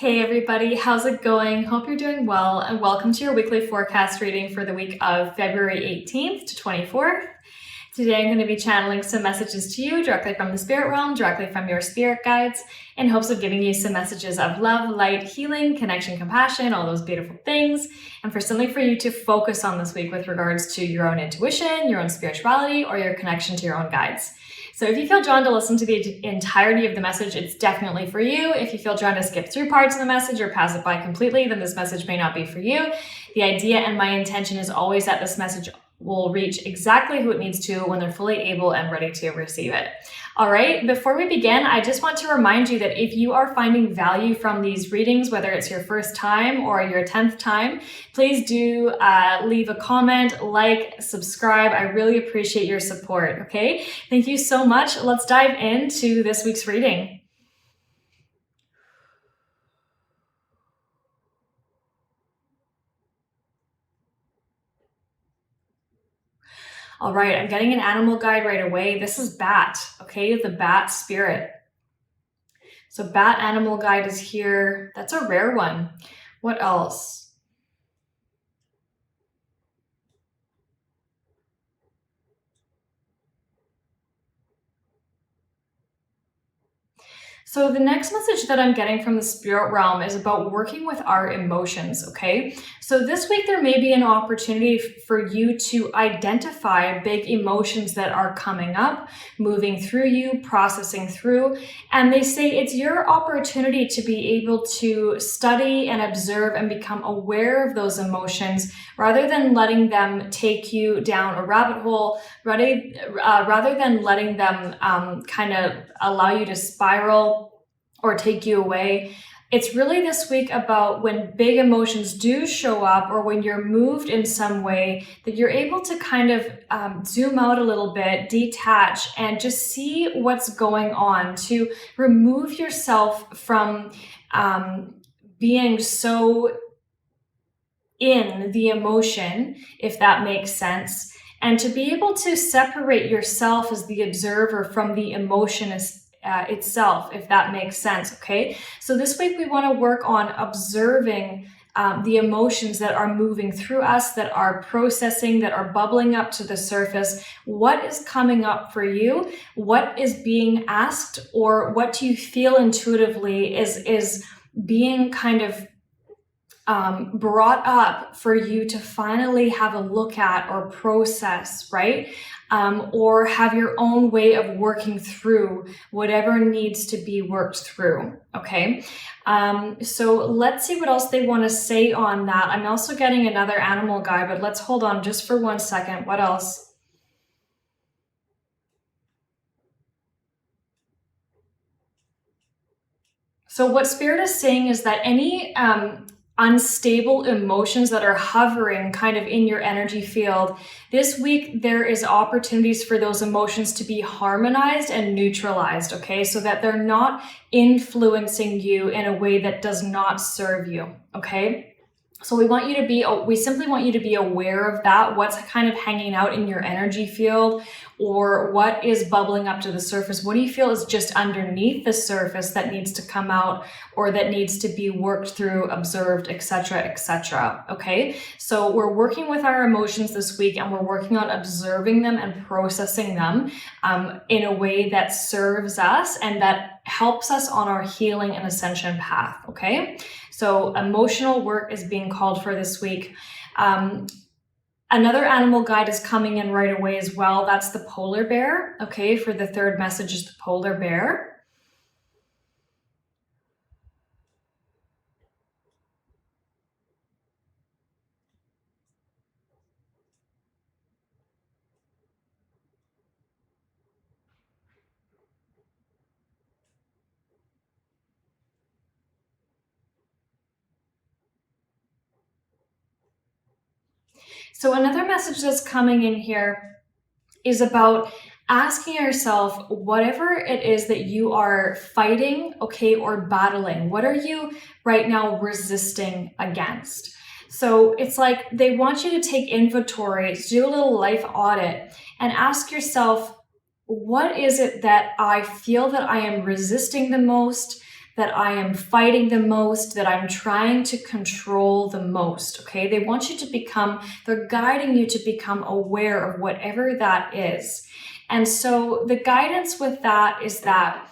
Hey everybody, how's it going? Hope you're doing well, and welcome to your weekly forecast reading for the week of February 18th to 24th. Today I'm going to be channeling some messages to you directly from the spirit realm, directly from your spirit guides, in hopes of giving you some messages of love, light, healing, connection, compassion, all those beautiful things, and for something for you to focus on this week with regards to your own intuition, your own spirituality, or your connection to your own guides. So if you feel drawn to listen to the entirety of the message, it's definitely for you. If you feel drawn to skip through parts of the message or pass it by completely, then this message may not be for you. The idea and my intention is always that this message will reach exactly who it needs to when they're fully able and ready to receive it. All right, before we begin, I just want to remind you that if you are finding value from these readings, whether it's your first time or your 10th time, please do leave a comment, like, subscribe. I really appreciate your support, okay? Thank you so much. Let's dive into this week's reading. All right, I'm getting an animal guide right away. This is bat, okay? The bat spirit. So bat animal guide is here. That's a rare one. What else? So the next message that I'm getting from the spirit realm is about working with our emotions, okay? So this week there may be an opportunity for you to identify big emotions that are coming up, moving through you, processing through, and they say it's your opportunity to be able to study and observe and become aware of those emotions rather than letting them take you down a rabbit hole, rather than letting them kind of allow you to spiral or take you away. It's really this week about when big emotions do show up or when you're moved in some way, that you're able to kind of zoom out a little bit, detach, and just see what's going on, to remove yourself from being so in the emotion, if that makes sense, and to be able to separate yourself as the observer from the emotion itself, if that makes sense, okay? So this week we want to work on observing the emotions that are moving through us, that are processing, that are bubbling up to the surface. What is coming up for you? What is being asked, or what do you feel intuitively is being kind of brought up for you to finally have a look at or process, right? Or have your own way of working through whatever needs to be worked through, okay? So let's see what else they want to say on that. I'm also getting another animal guide, but let's hold on just for 1 second. What else? So what Spirit is saying is that any unstable emotions that are hovering kind of in your energy field, this week there is opportunities for those emotions to be harmonized and neutralized, okay? So that they're not influencing you in a way that does not serve you, okay? So we simply want you to be aware of that, what's kind of hanging out in your energy field, or what is bubbling up to the surface. What do you feel is just underneath the surface that needs to come out, or that needs to be worked through, observed, etc., okay? So we're working with our emotions this week, and we're working on observing them and processing them in a way that serves us and that helps us on our healing and ascension path, okay? So emotional work is being called for this week. Another animal guide is coming in right away as well. That's the polar bear, okay? For the third message is the polar bear. So another message that's coming in here is about asking yourself, whatever it is that you are fighting, okay, or battling, what are you right now resisting against? So it's like they want you to take inventory, to do a little life audit, and ask yourself, what is it that I feel that I am resisting the most, that I am fighting the most, that I'm trying to control the most, okay? They want you to become, they're guiding you to become aware of whatever that is. And so the guidance with that is that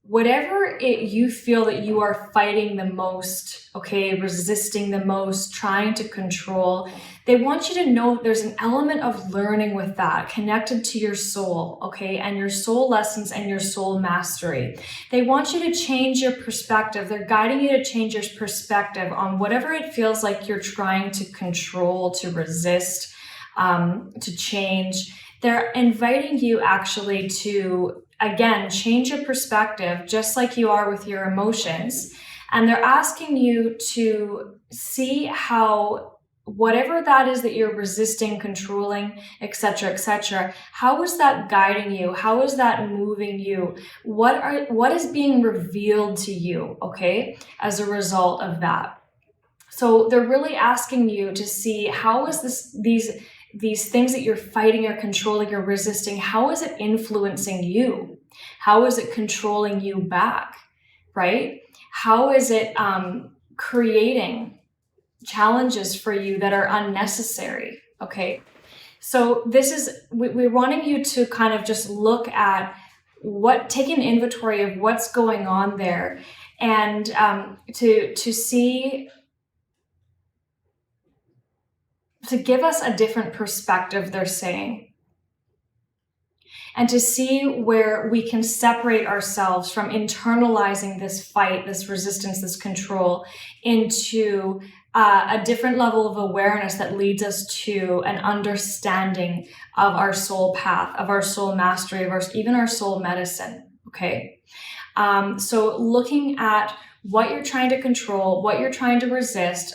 whatever you feel that you are fighting the most, okay, resisting the most, trying to control, they want you to know there's an element of learning with that connected to your soul, okay, and your soul lessons and your soul mastery. They want you to change your perspective. They're guiding you to change your perspective on whatever it feels like you're trying to control, to resist, to change. They're inviting you actually to, again, change your perspective, just like you are with your emotions. And they're asking you to see how whatever that is that you're resisting, controlling, etc., how is that guiding you? How is that moving you? What is being revealed to you, okay, as a result of that? So they're really asking you to see how is these things that you're fighting or controlling or resisting, how is it influencing you? How is it controlling you back, right? How is it creating challenges for you that are unnecessary, okay? So this is, we're wanting you to kind of just look at take an inventory of what's going on there, and to see, to give us a different perspective, they're saying, and to see where we can separate ourselves from internalizing this fight, this resistance, this control into a different level of awareness that leads us to an understanding of our soul path, of our soul mastery, of even our soul medicine, okay? So looking at what you're trying to control, what you're trying to resist,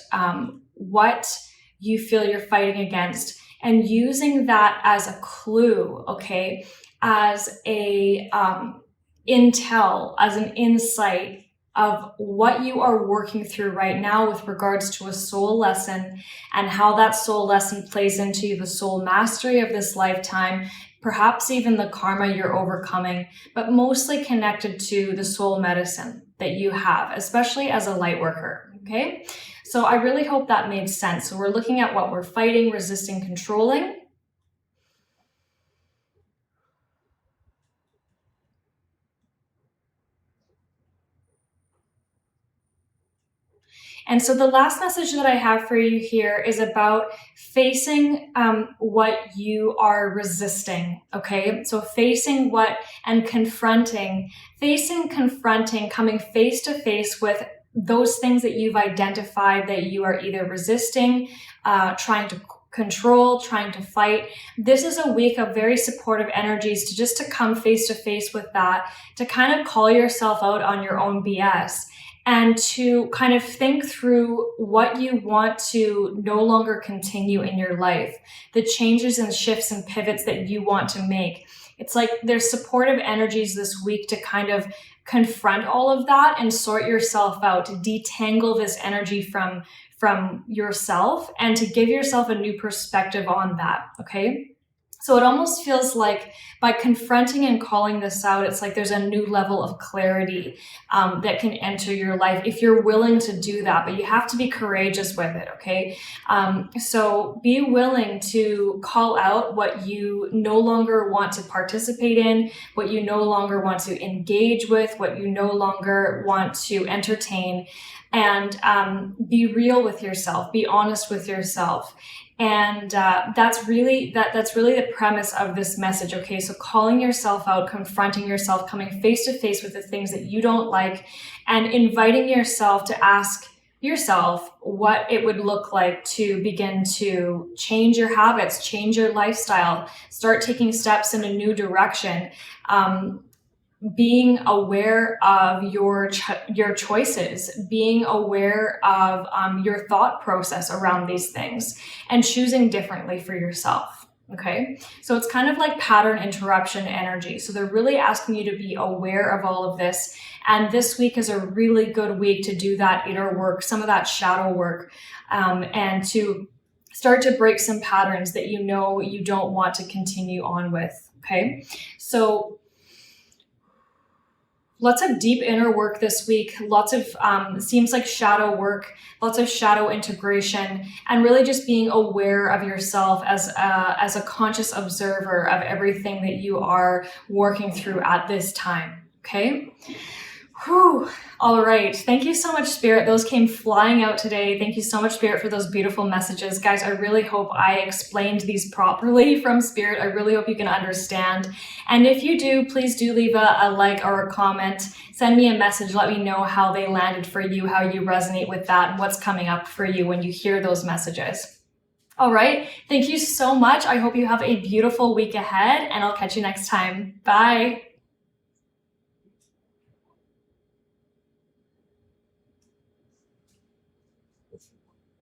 what you feel you're fighting against, and using that as a clue, okay, as a intel, as an insight of what you are working through right now with regards to a soul lesson, and how that soul lesson plays into the soul mastery of this lifetime, perhaps even the karma you're overcoming, but mostly connected to the soul medicine that you have, especially as a light worker, okay? So I really hope that made sense. So we're looking at what we're fighting, resisting, controlling. And so the last message that I have for you here is about facing what you are resisting, okay? So facing and confronting, coming face to face with those things that you've identified that you are either resisting, trying to control, trying to fight. This is a week of very supportive energies to come face to face with that, to kind of call yourself out on your own BS, and to kind of think through what you want to no longer continue in your life, the changes and shifts and pivots that you want to make. It's like there's supportive energies this week to kind of confront all of that and sort yourself out, to detangle this energy from yourself and to give yourself a new perspective on that, okay? So it almost feels like by confronting and calling this out, it's like there's a new level of clarity that can enter your life if you're willing to do that, but you have to be courageous with it, okay? So be willing to call out what you no longer want to participate in, what you no longer want to engage with, what you no longer want to entertain, and be real with yourself, be honest with yourself. And that's really the premise of this message, okay? So calling yourself out, confronting yourself, coming face to face with the things that you don't like, and inviting yourself to ask yourself what it would look like to begin to change your habits, change your lifestyle, start taking steps in a new direction. Being aware of your choices, being aware of your thought process around these things, and choosing differently for yourself, okay? So it's kind of like pattern interruption energy. So they're really asking you to be aware of all of this. And this week is a really good week to do that inner work, some of that shadow work, and to start to break some patterns that you know you don't want to continue on with, okay? So Lots of deep inner work this week, lots of seems like shadow work, lots of shadow integration, and really just being aware of yourself as a conscious observer of everything that you are working through at this time. Okay. Whew. All right. Thank you so much, Spirit. Those came flying out today. Thank you so much, Spirit, for those beautiful messages. Guys, I really hope I explained these properly from Spirit. I really hope you can understand. And if you do, please do leave a like or a comment. Send me a message. Let me know how they landed for you, how you resonate with that, and what's coming up for you when you hear those messages. All right. Thank you so much. I hope you have a beautiful week ahead, and I'll catch you next time. Bye.